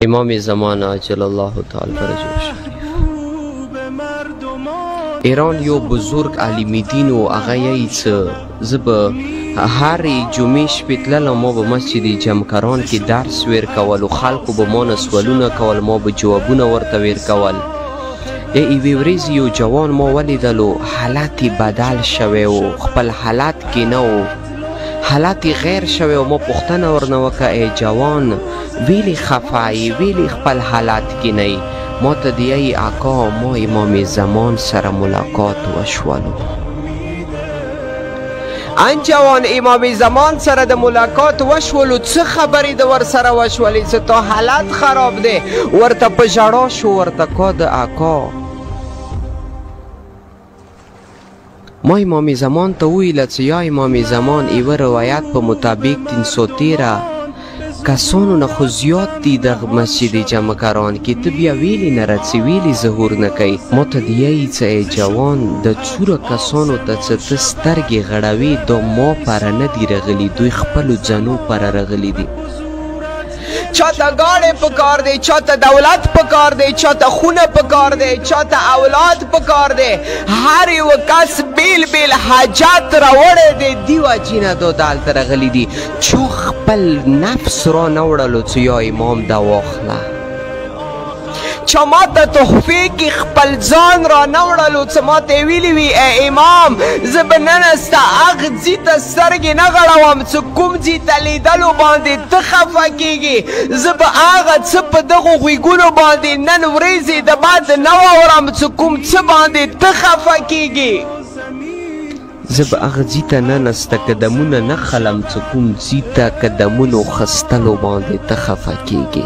امام زمان عجل الله تعالی فرجه شریف. ایران یو بزرگ عالم دین و هغه یې څه زه به هرې جمعې شپې تللم ما به مسجد جمکران کې درس ویر کول او خلکو به مانه سوالونه کول ما به جوابونه ورته ویر کول. یوې ورځې یو جوان ما ولیدلو حالت یې بدل شوی و خپل حالت کې نه و حالت یې غیر شوی و ما پوښتنه ورنه وکړه ای جوان ویلې خفه یې ویلې خپل حالت کې نه یې ما ته د ای اکا ما امام زمان سره ملاقات وشولو. ان جوان امام زمان سره د ملاقات وشولو څه خبرې د ور سره وشولې څه تا حالت خراب دی ورته په ژړا شو ورته کا د اکا ما امام زمان ته وویله چې یا امام زمان یوه روایت په مطابق 313 کسانو نه خو زیات دي د مسجد جمکران کې ته بیا ویلې نه راځې ویلې ظهور نه کوي ما ته دیایي چې ای جوان د څوره کسانو ته چې ته سترګې غړوې دا ما پره نه دي رغلي دوی خپلو ځنو پره رغلي دي. چاته گاڑی پکار دی چاته دولت پکار دی چاته خونه پکار دی چاته اولاد پکار دی هر یو کس بیل بیل حاجت راوړی دی دیو جینه دو دلته رغلی دي چو خپل نفس را نوړلو چې یا امام دا واخله چا ما ته تحفې کې خپل ځان را نوړلو څه ما ته ویلي وي ای امام زه به نن ستا هغه ځي ته سترګې نه غړوم چې کوم ځي ته لیدلو باندې ته خفه کېږي زه به هغه څه په دغو غوږونو باندې نن ورځې د بعد نه واورم چې کوم څه باندې ته خفه کېږي زه به هغه ځي ته نن ستا قدمونه نه خلم چې کوم ځي ته قدمونو خستلو باندې ته خفه کېږي.